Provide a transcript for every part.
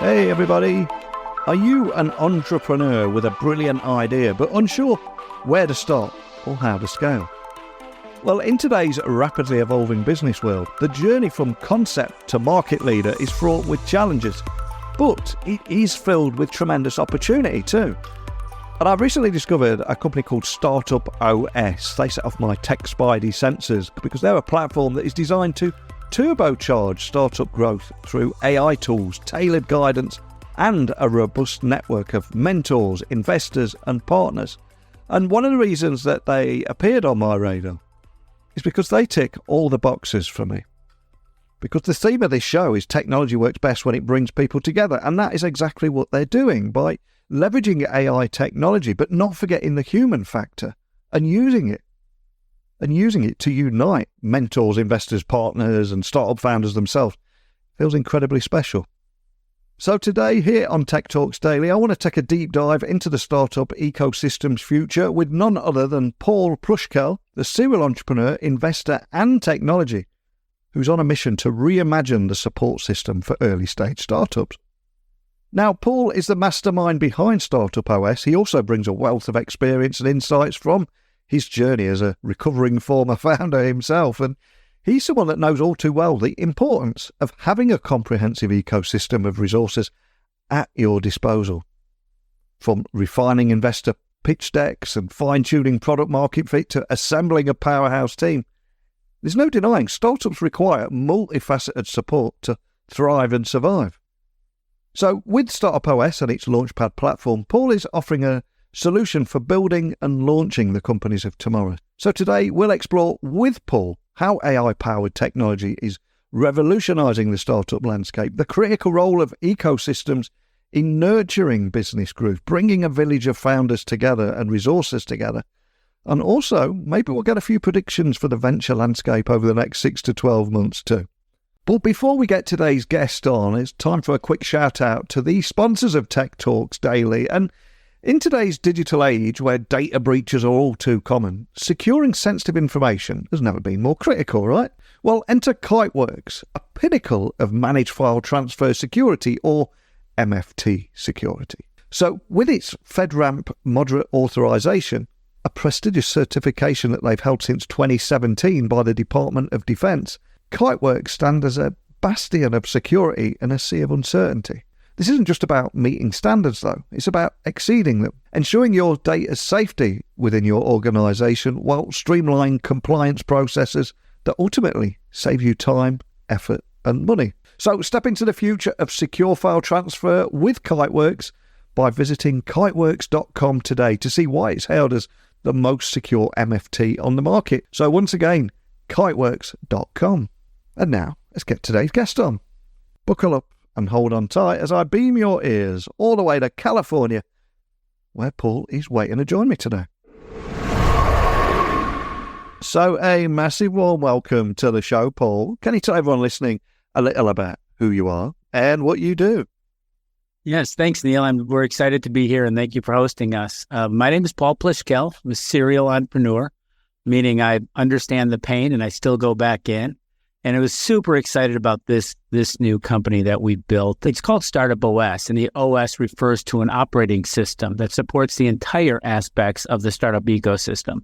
Hey everybody! Are you an entrepreneur with a brilliant idea but unsure where to start or how to scale? Well, in today's rapidly evolving business world, the journey from concept to market leader is fraught with challenges, but it is filled with tremendous opportunity too. And I've recently discovered a company called StartupOS. They set off my tech spidey sensors because they're a platform that is designed to turbocharge startup growth through AI tools, tailored guidance, and a robust network of mentors, investors, and partners. And one of the reasons that they appeared on my radar is because they tick all the boxes for me. Because the theme of this show is technology works best when it brings people together, and that is exactly what they're doing by leveraging AI technology, but not forgetting the human factor and using it to unite mentors, investors, partners, and startup founders themselves. Feels incredibly special. So today, here on Tech Talks Daily, I want to take a deep dive into the startup ecosystem's future with none other than Paul Pluschkell, the serial entrepreneur, investor, and technology, who's on a mission to reimagine the support system for early-stage startups. Now, Paul is the mastermind behind StartupOS. He also brings a wealth of experience and insights from his journey as a recovering former founder himself, and he's someone that knows all too well the importance of having a comprehensive ecosystem of resources at your disposal. From refining investor pitch decks and fine-tuning product market fit to assembling a powerhouse team, there's no denying startups require multifaceted support to thrive and survive. So with StartupOS and its Launchpad platform, Paul is offering a solution for building and launching the companies of tomorrow. So today we'll explore with Paul how AI-powered technology is revolutionizing the startup landscape, the critical role of ecosystems in nurturing business growth, bringing a village of founders together and resources together. And also, maybe we'll get a few predictions for the venture landscape over the next 6 to 12 months too. But before we get today's guest on, it's time for a quick shout out to the sponsors of Tech Talks Daily. And in today's digital age where data breaches are all too common, securing sensitive information has never been more critical, right? Well, enter Kiteworks, a pinnacle of managed file transfer security, or MFT security. So with its FedRAMP moderate authorization, a prestigious certification that they've held since 2017 by the Department of Defense, Kiteworks stand as a bastion of security in a sea of uncertainty. This isn't just about meeting standards, though. It's about exceeding them, ensuring your data's safety within your organisation while streamlining compliance processes that ultimately save you time, effort and money. So step into the future of secure file transfer with Kiteworks by visiting kiteworks.com today to see why it's hailed as the most secure MFT on the market. So once again, kiteworks.com. And now, let's get today's guest on. Buckle up and hold on tight as I beam your ears all the way to California, where Paul is waiting to join me today. So a massive warm welcome to the show, Paul. Can you tell everyone listening a little about who you are and what you do? Yes, thanks, Neil. We're excited to be here, and thank you for hosting us. My name is Paul Pluschkell. I'm a serial entrepreneur, meaning I understand the pain and I still go back in. And I was super excited about this new company that we built. It's called StartupOS, and the OS refers to an operating system that supports the entire aspects of the startup ecosystem.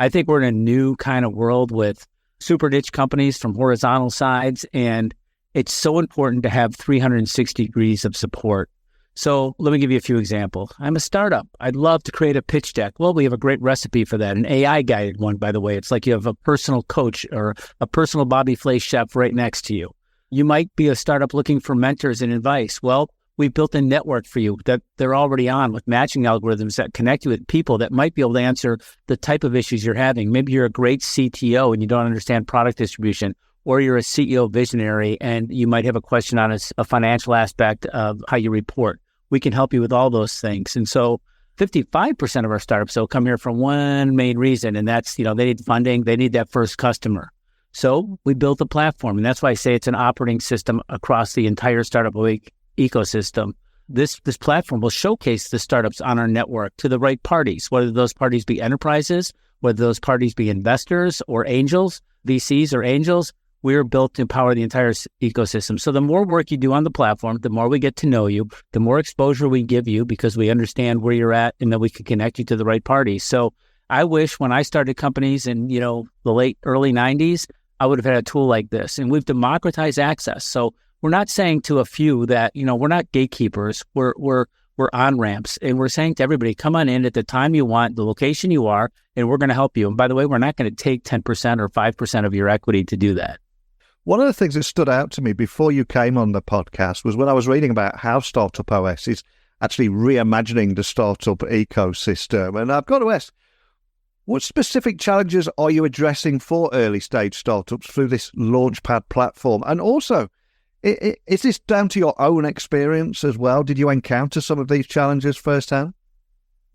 I think we're in a new kind of world with super niche companies from horizontal sides, and it's so important to have 360 degrees of support. So let me give you a few examples. I'm a startup. I'd love to create a pitch deck. Well, we have a great recipe for that, an AI-guided one, by the way. It's like you have a personal coach or a personal Bobby Flay chef right next to you. You might be a startup looking for mentors and advice. Well, we built a network for you that they're already on with matching algorithms that connect you with people that might be able to answer the type of issues you're having. Maybe you're a great CTO and you don't understand product distribution, or you're a CEO visionary and you might have a question on a financial aspect of how you report. We can help you with all those things. And so 55% of our startups will come here for one main reason, and that's, they need funding, they need that first customer. So we built a platform, and that's why I say it's an operating system across the entire startup ecosystem. This platform will showcase the startups on our network to the right parties, whether those parties be enterprises, whether those parties be investors or angels, VCs or angels. We are built to power the entire ecosystem. So the more work you do on the platform, the more we get to know you, the more exposure we give you because we understand where you're at and that we can connect you to the right parties. So I wish when I started companies in, the early 90s, I would have had a tool like this. And we've democratized access. So we're not saying to a few that, we're not gatekeepers. We're on-ramps. And we're saying to everybody, come on in at the time you want, the location you are, and we're going to help you. And by the way, we're not going to take 10% or 5% of your equity to do that. One of the things that stood out to me before you came on the podcast was when I was reading about how StartupOS is actually reimagining the startup ecosystem. And I've got to ask, what specific challenges are you addressing for early stage startups through this Launchpad platform? And also, is this down to your own experience as well? Did you encounter some of these challenges firsthand?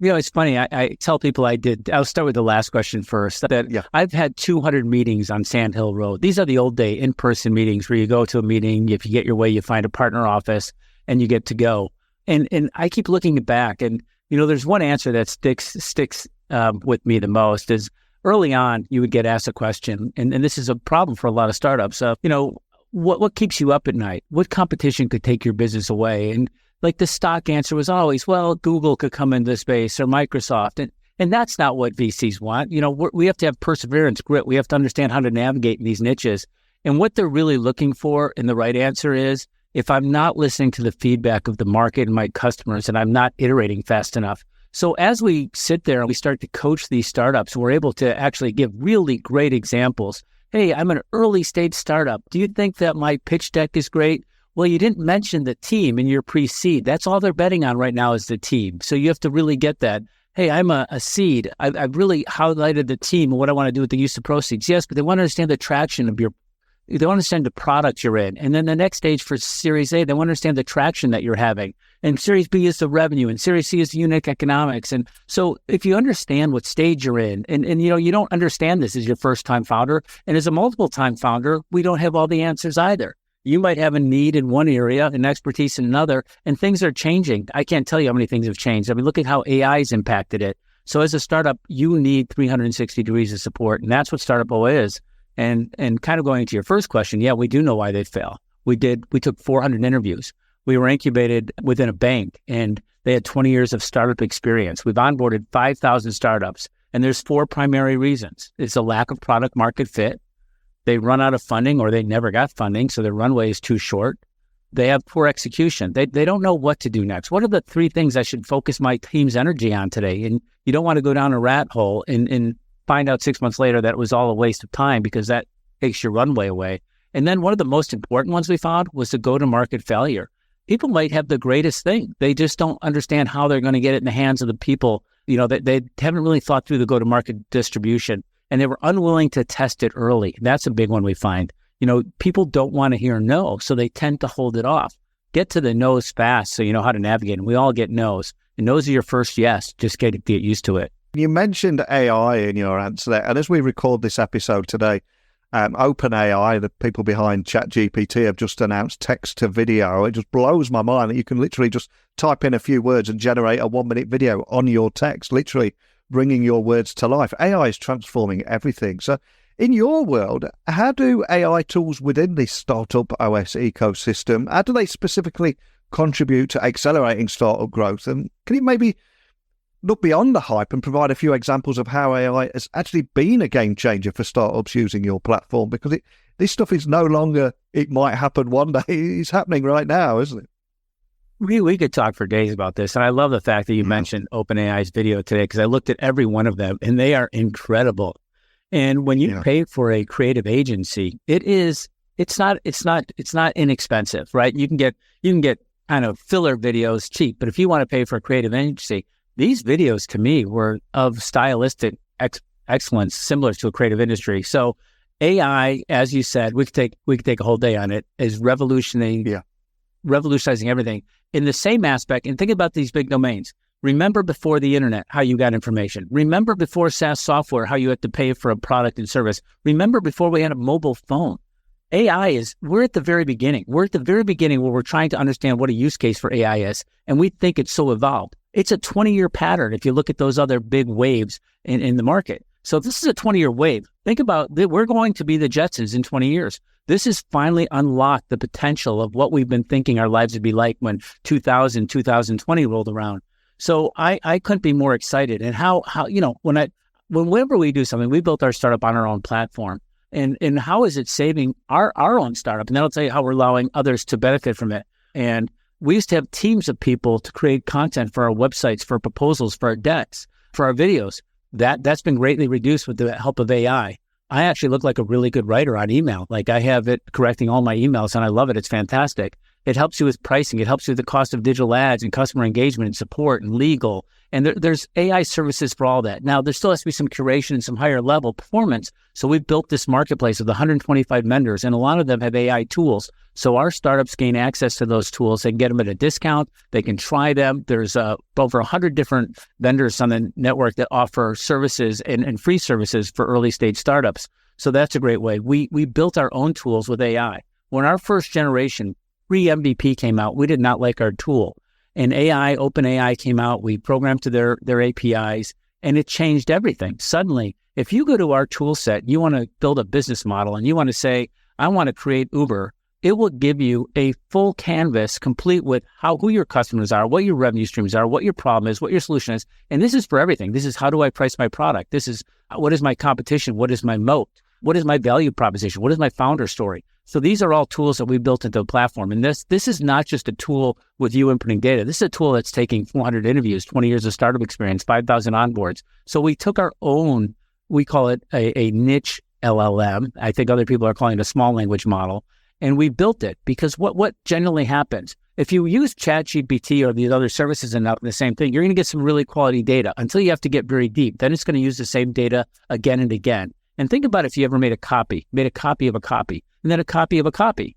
It's funny. I tell people I'll start with the last question first. I've had 200 meetings on Sand Hill Road. These are the old day in-person meetings where you go to a meeting. If you get your way, you find a partner office and you get to go. And I keep looking back and, there's one answer that sticks with me the most is early on, you would get asked a question. And this is a problem for a lot of startups. What keeps you up at night? What competition could take your business away? And like the stock answer was always, well, Google could come into the space or Microsoft. And that's not what VCs want. We have to have perseverance, grit. We have to understand how to navigate in these niches. And what they're really looking for, and the right answer is, if I'm not listening to the feedback of the market and my customers, and I'm not iterating fast enough. So as we sit there and we start to coach these startups, we're able to actually give really great examples. Hey, I'm an early stage startup. Do you think that my pitch deck is great? Well, you didn't mention the team in your pre-seed. That's all they're betting on right now is the team. So you have to really get that. Hey, I'm a seed. I've really highlighted the team and what I want to do with the use of proceeds. Yes, but they want to understand the traction of they want to understand the product you're in. And then the next stage for Series A, they want to understand the traction that you're having. And Series B is the revenue, and Series C is the unit economics. And so if you understand what stage you're in, and you don't understand this as your first-time founder, and as a multiple-time founder, we don't have all the answers either. You might have a need in one area and expertise in another, and things are changing. I can't tell you how many things have changed. I mean, look at how AI has impacted it. So as a startup, you need 360 degrees of support, and that's what StartupOS is. And kind of going to your first question, yeah, we do know why they fail. We took 400 interviews. We were incubated within a bank, and they had 20 years of startup experience. We've onboarded 5,000 startups, and there's 4 primary reasons. It's a lack of product market fit. They run out of funding or they never got funding, so their runway is too short. They have poor execution. They don't know what to do next. What are the 3 things I should focus my team's energy on today? And you don't want to go down a rat hole and find out 6 months later that it was all a waste of time because that takes your runway away. And then one of the most important ones we found was the go-to-market failure. People might have the greatest thing. They just don't understand how they're going to get it in the hands of the people. They haven't really thought through the go-to-market distribution. And they were unwilling to test it early. That's a big one we find. People don't want to hear no, so they tend to hold it off. Get to the no's fast so you know how to navigate. And we all get no's. And no's are your first yes. Just get used to it. You mentioned AI in your answer there. And as we record this episode today, OpenAI, the people behind ChatGPT, have just announced text to video. It just blows my mind that you can literally just type in a few words and generate a 1-minute video on your text, literally bringing your words to life. AI is transforming everything. So in your world, how do AI tools within this StartupOS ecosystem, how do they specifically contribute to accelerating startup growth? And can you maybe look beyond the hype and provide a few examples of how AI has actually been a game changer for startups using your platform? Because this stuff is no longer, it might happen one day, it's happening right now, isn't it? We could talk for days about this. And I love the fact that you mentioned OpenAI's video today, because I looked at every one of them and they are incredible. And when you pay for a creative agency, it's not inexpensive, right? You can get kind of filler videos cheap, but if you want to pay for a creative agency, these videos to me were of stylistic excellence, similar to a creative industry. So AI, as you said, we could take a whole day on it, is revolutionizing everything. In the same aspect, and think about these big domains. Remember before the internet, how you got information. Remember before SaaS software, how you had to pay for a product and service. Remember before we had a mobile phone. We're at the very beginning. We're at the very beginning where we're trying to understand what a use case for AI is, and we think it's so evolved. It's a 20-year pattern if you look at those other big waves in the market. So this is a 20-year wave. Think about that. We're going to be the Jetsons in 20 years. This has finally unlocked the potential of what we've been thinking our lives would be like when 2020 rolled around. So I couldn't be more excited. And how whenever we do something, we built our startup on our own platform. And how is it saving our own startup? And that'll tell you how we're allowing others to benefit from it. And we used to have teams of people to create content for our websites, for our proposals, for our decks, for our videos. That's been greatly reduced with the help of AI. I actually look like a really good writer on email. Like I have it correcting all my emails and I love it. It's fantastic. It helps you with pricing. It helps you with the cost of digital ads and customer engagement and support and legal. And there's AI services for all that. Now, there still has to be some curation and some higher level performance. So we've built this marketplace of 125 vendors, and a lot of them have AI tools. So our startups gain access to those tools. They can get them at a discount. They can try them. There's over 100 different vendors on the network that offer services and free services for early stage startups. So that's a great way. We built our own tools with AI. When our first generation pre-MVP came out, we did not like our tool. And OpenAI came out, we programmed to their APIs, and it changed everything. Suddenly, if you go to our tool set, you want to build a business model and you want to say, I want to create Uber, it will give you a full canvas complete with who your customers are, what your revenue streams are, what your problem is, what your solution is. And this is for everything. This is how do I price my product? This is what is my competition? What is my moat? What is my value proposition? What is my founder story? So these are all tools that we built into the platform. And this is not just a tool with you inputting data. This is a tool that's taking 400 interviews, 20 years of startup experience, 5,000 onboards. So we took our own, we call it a niche LLM. I think other people are calling it a small language model. And we built it because what generally happens, if you use ChatGPT or these other services and the same thing, you're going to get some really quality data until you have to get very deep. Then it's going to use the same data again and again. And think about if you ever made a copy of a copy, and then a copy of a copy.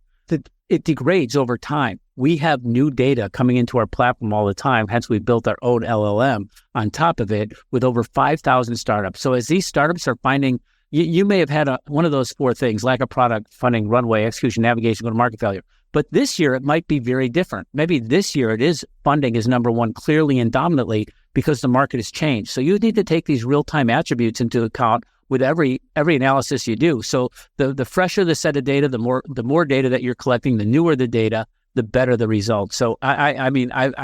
It degrades over time. We have new data coming into our platform all the time. Hence, we built our own LLM on top of it with over 5,000 startups. So as these startups are finding, you may have had one of those four things: lack of product, funding, runway, execution, navigation, go-to-market failure. But this year, it might be very different. Maybe this year funding is number one clearly and dominantly because the market has changed. So you need to take these real-time attributes into account with every analysis you do. So the fresher the set of data, the more data that you're collecting, the newer the data, the better the results. So I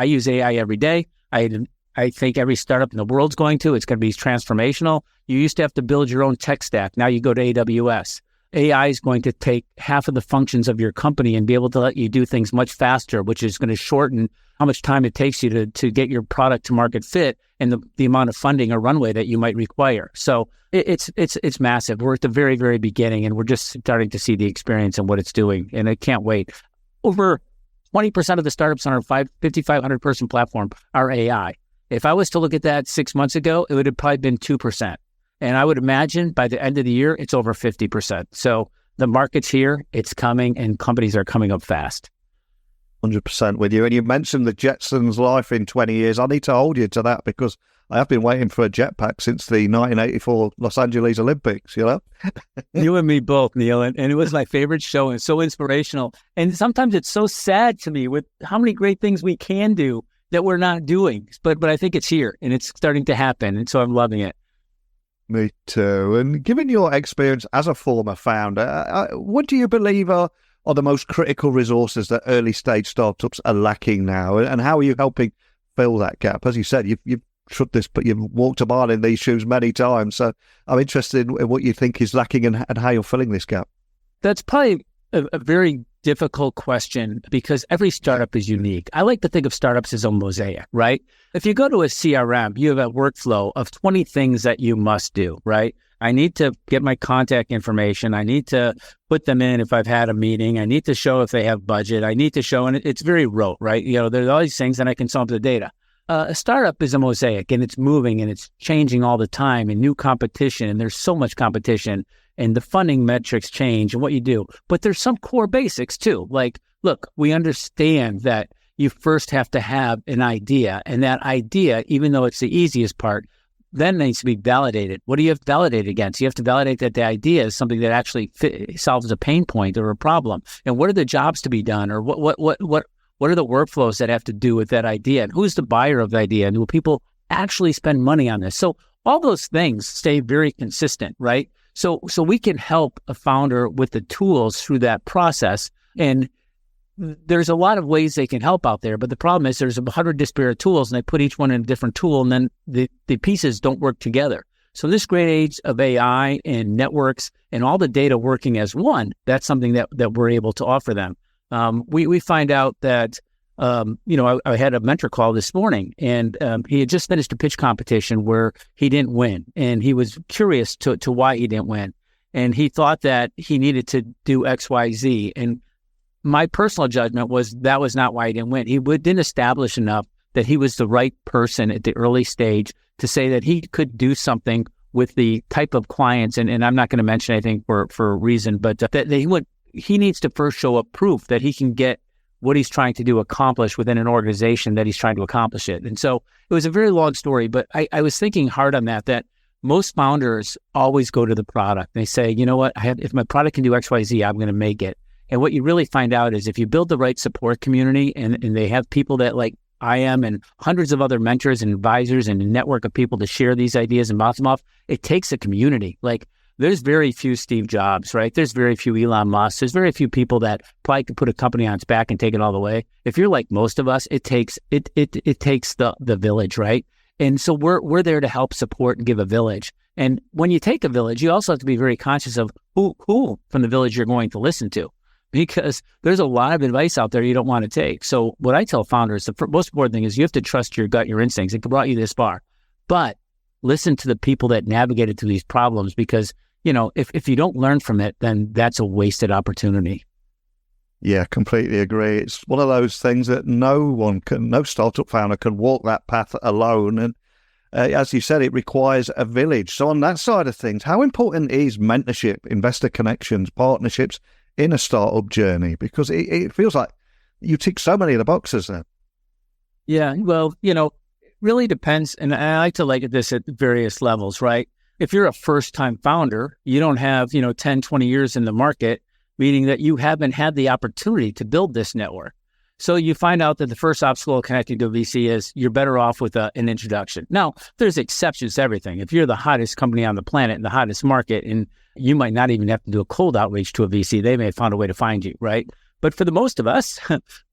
use AI every day. I think every startup in the world's going to. It's going to be transformational. You used to have to build your own tech stack. Now you go to AWS. AI is going to take half of the functions of your company and be able to let you do things much faster, which is going to shorten how much time it takes you to get your product to market fit and the amount of funding or runway that you might require. So it's massive. We're at the very, very beginning, and we're just starting to see the experience and what it's doing, and I can't wait. Over 20% of the startups on our 5,500 person platform are AI. If I was to look at that 6 months ago, it would have probably been 2%. And I would imagine by the end of the year, it's over 50%. So the market's here, it's coming, and companies are coming up fast. 100% with you. And you mentioned the Jetsons' life in 20 years. I need to hold you to that because I have been waiting for a jetpack since the 1984 Los Angeles Olympics, you know? You and me both, Neil. And it was my favorite show and so inspirational. And sometimes it's so sad to me with how many great things we can do that we're not doing. But I think it's here and it's starting to happen. And so I'm loving it. Me too. And given your experience as a former founder, what do you believe are the most critical resources that early stage startups are lacking now? And how are you helping fill that gap? As you said, you've but you've walked a mile in these shoes many times. So I'm interested in what you think is lacking and how you're filling this gap. That's probably a very difficult question because every startup is unique. I like to think of startups as a mosaic, right? If you go to a CRM, you have a workflow of 20 things that you must do, right? I need to get my contact information. I need to put them in if I've had a meeting. I need to show if they have budget. I need to show, and it's very rote, right? You know, there's all these things and I can sum up the data. A startup is a mosaic and it's moving and it's changing all the time and new competition. And there's so much competition and the funding metrics change and what you do. But there's some core basics too. Like, look, we understand that you first have to have an idea. And that idea, even though it's the easiest part, then needs to be validated. What do you have to validate against? You have to validate that the idea is something that actually solves a pain point or a problem. And what are the jobs to be done? Or what are the workflows that have to do with that idea? And who's the buyer of the idea? And will people actually spend money on this? So all those things stay very consistent, right? So we can help a founder with the tools through that process. And there's a lot of ways they can help out there, but the problem is there's 100 disparate tools and they put each one in a different tool, and then the pieces don't work together. So in this great age of AI and networks and all the data working as one, that's something that we're able to offer them. We find out that, I had a mentor call this morning, and he had just finished a pitch competition where he didn't win, and he was curious to why he didn't win. And he thought that he needed to do X, Y, Z. And my personal judgment was that was not why he didn't win. He didn't establish enough that he was the right person at the early stage to say that he could do something with the type of clients. And I'm not going to mention anything for a reason, but that he needs to first show up proof that he can get what he's trying to do accomplish within an organization that he's trying to accomplish it. And so it was a very long story, but I was thinking hard on that most founders always go to the product. They say, you know what, if my product can do X, Y, Z, I'm going to make it. And what you really find out is if you build the right support community and they have people that like I am and hundreds of other mentors and advisors and a network of people to share these ideas and bounce them off, it takes a community. Like there's very few Steve Jobs, right? There's very few Elon Musk. There's very few people that probably could put a company on its back and take it all the way. If you're like most of us, it takes the village, right? And so we're there to help support and give a village. And when you take a village, you also have to be very conscious of who from the village you're going to listen to, because there's a lot of advice out there you don't want to take. So what I tell founders, the most important thing is you have to trust your gut, your instincts. It brought you this far, but listen to the people that navigated through these problems, because, if you don't learn from it, then that's a wasted opportunity. Yeah, completely agree. It's one of those things that no startup founder can walk that path alone. And as you said, it requires a village. So on that side of things, how important is mentorship, investor connections, partnerships in a startup journey? Because it feels like you tick so many of the boxes there. Yeah, well, it really depends. And I like to look at this at various levels, right? If you're a first-time founder, you don't have, 10, 20 years in the market, meaning that you haven't had the opportunity to build this network. So you find out that the first obstacle connecting to a VC is you're better off with an introduction. Now, there's exceptions to everything. If you're the hottest company on the planet in the hottest market, and you might not even have to do a cold outreach to a VC, they may have found a way to find you, right? But for the most of us,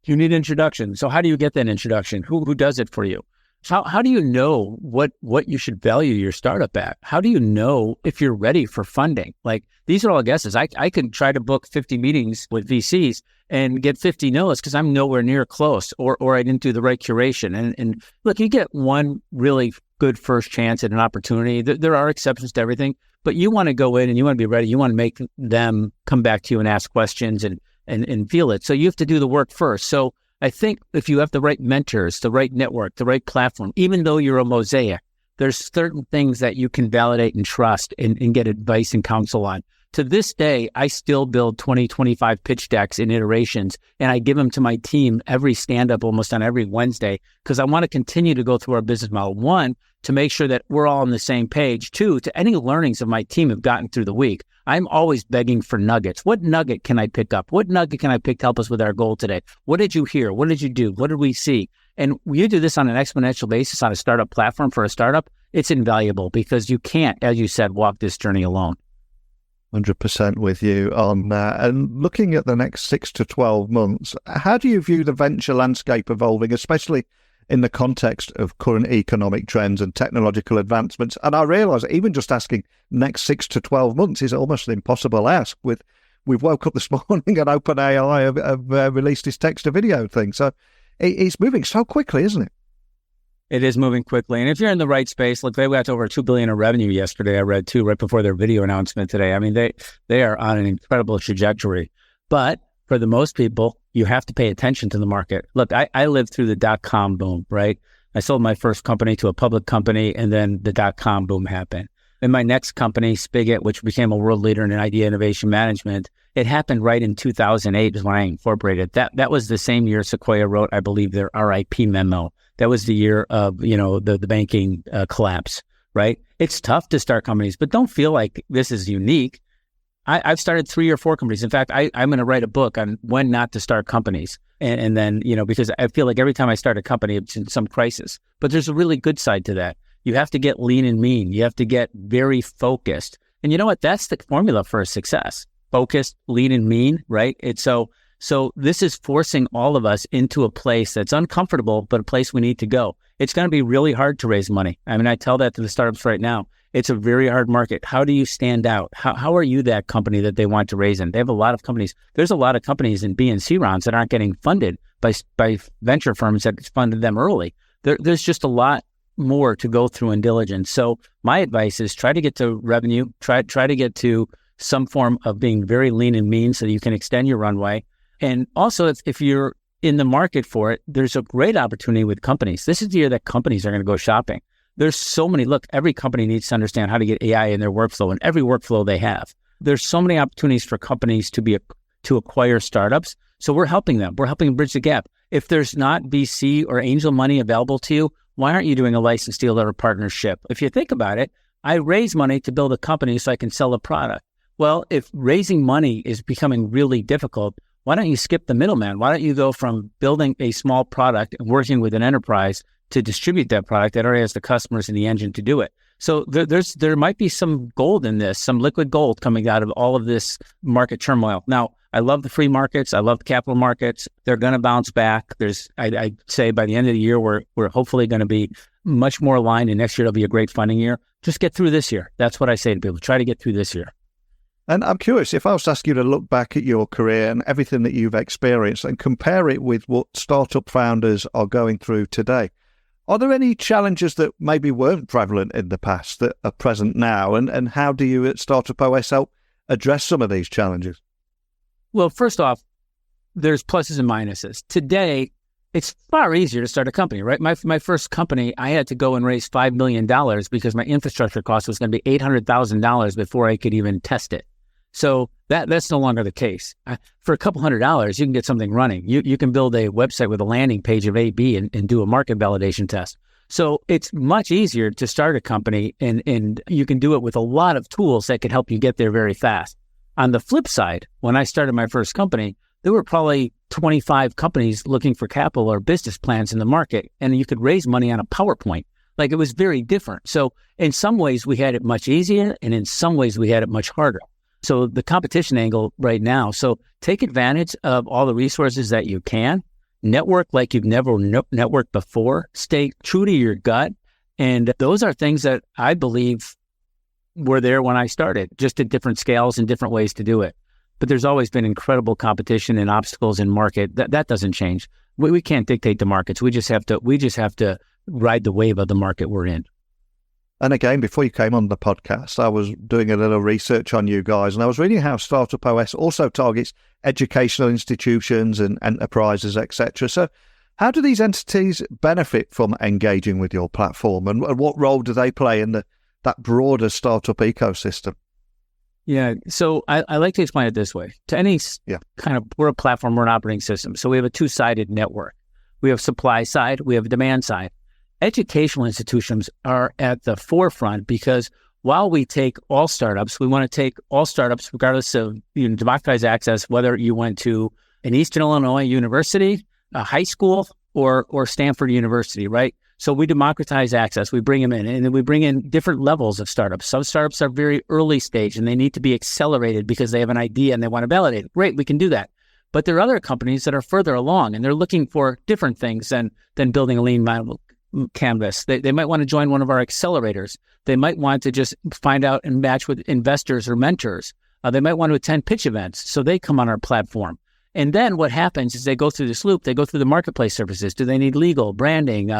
you need introduction. So how do you get that introduction? Who does it for you? How do you know what you should value your startup at? How do you know if you're ready for funding? Like, these are all guesses. I could try to book 50 meetings with VCs and get 50 no's because I'm nowhere near close, or I didn't do the right curation. And look, you get one really good first chance at an opportunity. There are exceptions to everything, but you want to go in and you want to be ready. You want to make them come back to you and ask questions and feel it. So you have to do the work first. So I think if you have the right mentors, the right network, the right platform, even though you're a mosaic, there's certain things that you can validate and trust and get advice and counsel on. To this day, I still build 20, 25 pitch decks in iterations, and I give them to my team every stand-up almost on every Wednesday, because I want to continue to go through our business model. One, to make sure that we're all on the same page. Two, to any learnings that my team have gotten through the week. I'm always begging for nuggets. What nugget can I pick up? What nugget can I pick to help us with our goal today? What did you hear? What did you do? What did we see? And when you do this on an exponential basis on a startup platform for a startup, it's invaluable, because you can't, as you said, walk this journey alone. 100% with you on that. And looking at the next 6 to 12 months, how do you view the venture landscape evolving, especially in the context of current economic trends and technological advancements? And I realise even just asking next 6 to 12 months is almost an impossible ask. We've woke up this morning and OpenAI have released this text-to-video thing. So it's moving so quickly, isn't it? It is moving quickly. And if you're in the right space, look, they got to over $2 billion in revenue yesterday, I read too, right before their video announcement today. I mean, they are on an incredible trajectory. But for the most people, you have to pay attention to the market. Look, I lived through the dot-com boom, right? I sold my first company to a public company, and then the dot-com boom happened. And my next company, Spigot, which became a world leader in idea innovation management, it happened right in 2008 is when I incorporated. That was the same year Sequoia wrote, I believe, their RIP memo. That was the year of, the banking collapse, right? It's tough to start companies, but don't feel like this is unique. I've started 3 or 4 companies. In fact, I'm going to write a book on when not to start companies. And then, because I feel like every time I start a company, it's in some crisis. But there's a really good side to that. You have to get lean and mean. You have to get very focused. And you know what? That's the formula for success. Focused, lean and mean, right? So this is forcing all of us into a place that's uncomfortable, but a place we need to go. It's going to be really hard to raise money. I mean, I tell that to the startups right now. It's a very hard market. How do you stand out? How are you that company that they want to raise in? They have a lot of companies. There's a lot of companies in B and C rounds that aren't getting funded by venture firms that funded them early. There's just a lot more to go through in diligence. So my advice is try to get to revenue, try to get to some form of being very lean and mean so that you can extend your runway. And also, if you're in the market for it, there's a great opportunity with companies. This is the year that companies are going to go shopping. There's so many, look, every company needs to understand how to get AI in their workflow and every workflow they have. There's so many opportunities for companies to acquire startups. So we're helping them. We're helping bridge the gap. If there's not VC or angel money available to you, why aren't you doing a license deal or a partnership? If you think about it, I raise money to build a company so I can sell a product. Well, if raising money is becoming really difficult, why don't you skip the middleman? Why don't you go from building a small product and working with an enterprise to distribute that product that already has the customers and the engine to do it? So there might be some gold in this, some liquid gold coming out of all of this market turmoil. Now, I love the free markets. I love the capital markets. They're going to bounce back. I'd say by the end of the year, we're hopefully going to be much more aligned, and next year it'll be a great funding year. Just get through this year. That's what I say to people. Try to get through this year. And I'm curious, if I was to ask you to look back at your career and everything that you've experienced and compare it with what startup founders are going through today, are there any challenges that maybe weren't prevalent in the past that are present now? And how do you at StartupOS help address some of these challenges? Well, first off, there's pluses and minuses. Today, it's far easier to start a company, right? My first company, I had to go and raise $5 million because my infrastructure cost was going to be $800,000 before I could even test it. So that's no longer the case. For a couple $100, you can get something running. You can build a website with a landing page of A/B and do a market validation test. So it's much easier to start a company, and you can do it with a lot of tools that can help you get there very fast. On the flip side, when I started my first company, there were probably 25 companies looking for capital or business plans in the market, and you could raise money on a PowerPoint. Like, it was very different. So in some ways, we had it much easier, and in some ways, we had it much harder. So the competition angle right now, so take advantage of all the resources that you can, network like you've never networked before, stay true to your gut. And those are things that I believe were there when I started, just at different scales and different ways to do it. But there's always been incredible competition and obstacles in market. That doesn't change. We can't dictate the markets. We just have to ride the wave of the market we're in. And again, before you came on the podcast, I was doing a little research on you guys, and I was reading how StartupOS also targets educational institutions and enterprises, etc. So how do these entities benefit from engaging with your platform, and what role do they play in that broader startup ecosystem? Yeah, so I like to explain it this way. To any kind of, we're a platform, we're an operating system. So we have a two-sided network. We have supply side, we have demand side. Educational institutions are at the forefront because while we take all startups, we want to take all startups regardless of democratized access, whether you went to an Eastern Illinois university, a high school, or Stanford University, right? So we democratize access, we bring them in, and then we bring in different levels of startups. Some startups are very early stage and they need to be accelerated because they have an idea and they want to validate it. Great, we can do that. But there are other companies that are further along and they're looking for different things than building a lean canvas. They might want to join one of our accelerators. They might want to just find out and match with investors or mentors. They might want to attend pitch events. So they come on our platform. And then what happens is they go through this loop. They go through the marketplace services. Do they need legal, branding,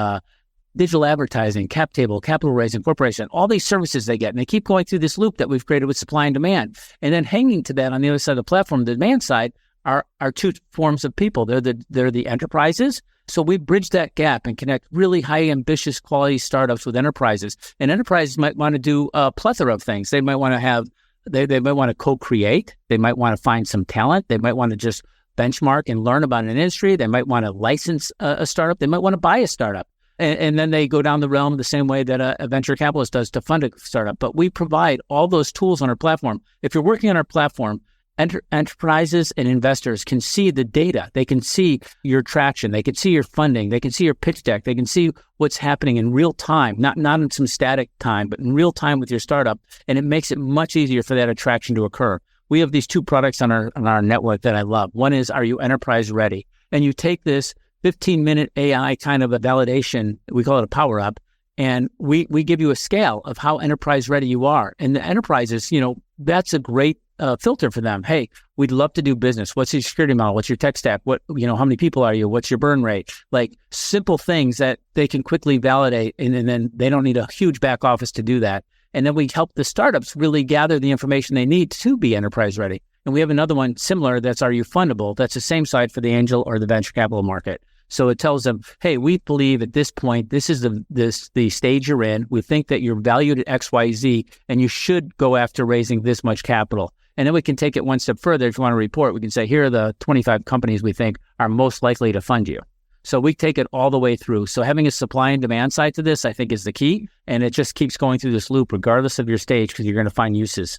digital advertising, cap table, capital raising, corporation, all these services they get. And they keep going through this loop that we've created with supply and demand. And then hanging to that on the other side of the platform, the demand side, are two forms of people. They're the enterprises. So we bridge that gap and connect really high, ambitious, quality startups with enterprises. And enterprises might want to do a plethora of things. They might want to have, they might want to co-create. They might want to find some talent. They might want to just benchmark and learn about an industry. They might want to license a startup. They might want to buy a startup. And then they go down the realm the same way that a venture capitalist does to fund a startup. But we provide all those tools on our platform. If you're working on our platform, enterprises and investors can see the data. They can see your traction. They can see your funding. They can see your pitch deck. They can see what's happening in real time, not in some static time, but in real time with your startup. And it makes it much easier for that attraction to occur. We have these two products on our network that I love. One is, are you enterprise ready? And you take this 15-minute AI kind of a validation, we call it a power up, and we give you a scale of how enterprise ready you are. And the enterprises, that's a great filter for them. Hey, we'd love to do business. What's your security model? What's your tech stack? How many people are you? What's your burn rate? Like simple things that they can quickly validate, and then they don't need a huge back office to do that. And then we help the startups really gather the information they need to be enterprise ready. And we have another one similar that's, are you fundable? That's the same side for the angel or the venture capital market. So it tells them, hey, we believe at this point, this is the stage you're in. We think that you're valued at X, Y, Z, and you should go after raising this much capital. And then we can take it one step further. If you want to report, we can say, here are the 25 companies we think are most likely to fund you. So we take it all the way through. So having a supply and demand side to this, I think, is the key. And it just keeps going through this loop, regardless of your stage, because you're going to find uses.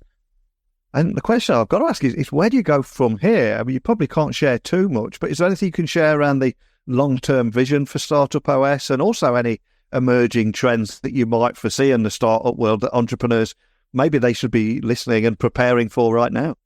And the question I've got to ask is where do you go from here? I mean, you probably can't share too much, but is there anything you can share around the long-term vision for StartupOS, and also any emerging trends that you might foresee in the startup world that entrepreneurs, maybe they should be listening and preparing for right now?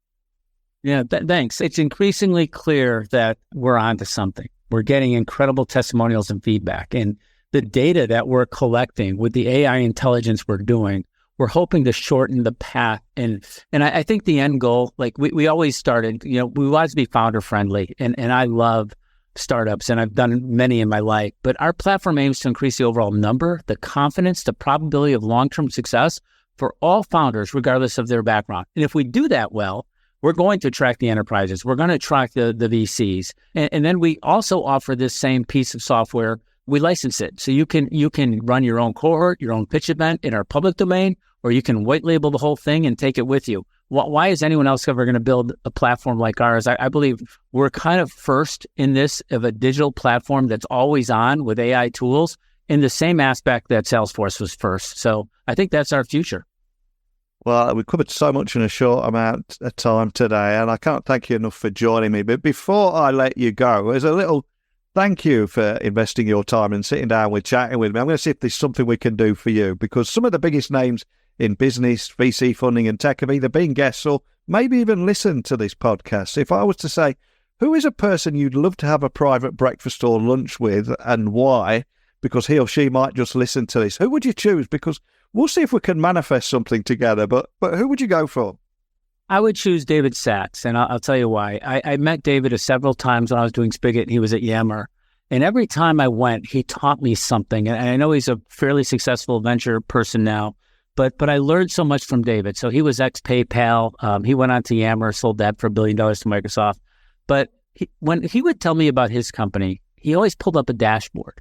Yeah, thanks. It's increasingly clear that we're onto something. We're getting incredible testimonials and feedback. And the data that we're collecting with the AI intelligence we're doing, we're hoping to shorten the path. And I think the end goal, like we always started, we wanted to be founder friendly. And I love startups, and I've done many in my life. But our platform aims to increase the overall number, the confidence, the probability of long-term success for all founders, regardless of their background. And if we do that well, we're going to attract the enterprises. We're going to attract the VCs. And then we also offer this same piece of software. We license it. So you can run your own cohort, your own pitch event in our public domain, or you can white label the whole thing and take it with you. Why is anyone else ever going to build a platform like ours? I believe we're kind of first in this of a digital platform that's always on with AI tools in the same aspect that Salesforce was first. So I think that's our future. Well, we covered so much in a short amount of time today, and I can't thank you enough for joining me. But before I let you go, there's a little thank you for investing your time and sitting down with chatting with me. I'm going to see if there's something we can do for you, because some of the biggest names in business, VC funding and tech have either been guests or maybe even listened to this podcast. If I was to say, who is a person you'd love to have a private breakfast or lunch with, and why? Because he or she might just listen to this. Who would you choose? Because we'll see if we can manifest something together. But who would you go for? I would choose David Sachs, and I'll tell you why. I met David several times when I was doing Spigot, and he was at Yammer. And every time I went, he taught me something. And I know he's a fairly successful venture person now, but I learned so much from David. So he was ex-PayPal. He went on to Yammer, sold that for $1 billion to Microsoft. But when he would tell me about his company, he always pulled up a dashboard.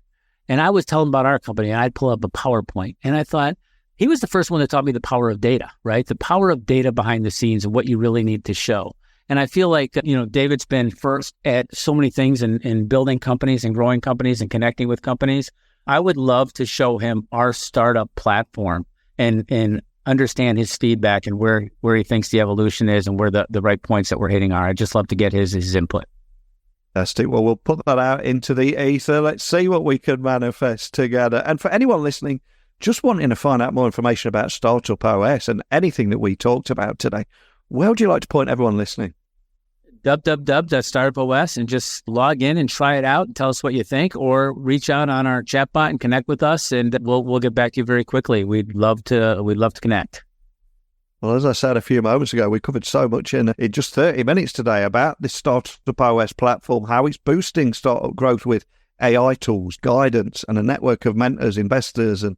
And I was telling him about our company, and I'd pull up a PowerPoint. And I thought, he was the first one that taught me the power of data, right? The power of data behind the scenes and what you really need to show. And I feel like, David's been first at so many things in building companies and growing companies and connecting with companies. I would love to show him our startup platform and understand his feedback and where he thinks the evolution is and where the right points that we're hitting are. I'd just love to get his input. Fantastic. Well, we'll put that out into the ether. Let's see what we can manifest together. And for anyone listening, just wanting to find out more information about StartupOS and anything that we talked about today, where would you like to point everyone listening? www.startupOS, and just log in and try it out and tell us what you think, or reach out on our chatbot and connect with us, and we'll get back to you very quickly. We'd love to connect. Well, as I said a few moments ago, we covered so much in just 30 minutes today about this StartupOS platform, how it's boosting startup growth with AI tools, guidance, and a network of mentors, investors, and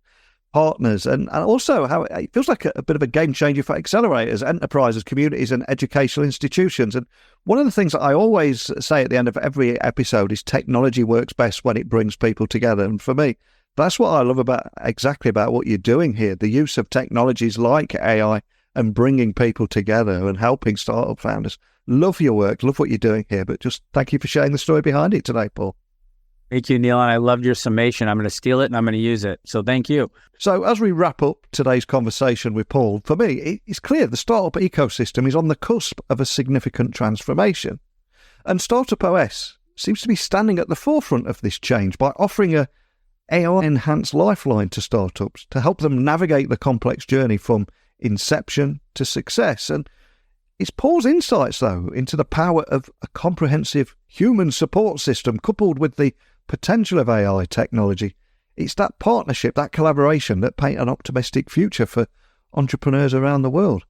partners, and also how it feels like a bit of a game changer for accelerators, enterprises, communities, and educational institutions. And one of the things that I always say at the end of every episode is technology works best when it brings people together. And for me, that's what I love about what you're doing here, the use of technologies like AI and bringing people together and helping startup founders. Love your work, love what you're doing here, but just thank you for sharing the story behind it today, Paul. Thank you, Neil. And I loved your summation. I'm going to steal it and I'm going to use it. So thank you. So as we wrap up today's conversation with Paul, for me, it's clear the startup ecosystem is on the cusp of a significant transformation. And StartupOS seems to be standing at the forefront of this change by offering a AI-enhanced lifeline to startups to help them navigate the complex journey from inception to success. And it's Paul's insights, though, into the power of a comprehensive human support system coupled with the potential of AI technology. It's that partnership, that collaboration that paint an optimistic future for entrepreneurs around the world.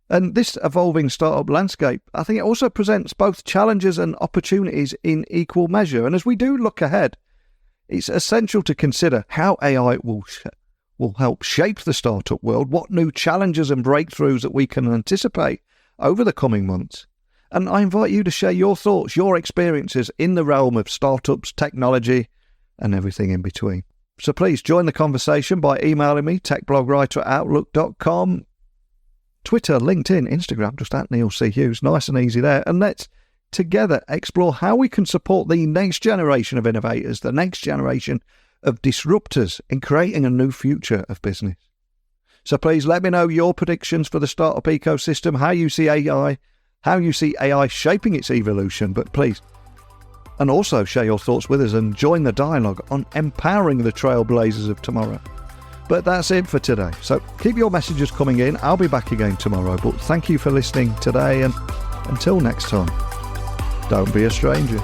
And this evolving startup landscape, I think it also presents both challenges and opportunities in equal measure. And as we do look ahead, it's essential to consider how AI will help shape the startup world, what new challenges and breakthroughs that we can anticipate over the coming months. And I invite you to share your thoughts, your experiences in the realm of startups, technology, and everything in between. So please join the conversation by emailing me, techblogwriter@outlook.com, Twitter, LinkedIn, Instagram, just at Neil C. Hughes. Nice and easy there. And let's together explore how we can support the next generation of innovators, the next generation of disruptors in creating a new future of business. So please let me know your predictions for the startup ecosystem, how you see AI shaping its evolution, but please, and also share your thoughts with us and join the dialogue on empowering the trailblazers of tomorrow. But that's it for today. So keep your messages coming in. I'll be back again tomorrow, but thank you for listening today, and until next time, don't be a stranger.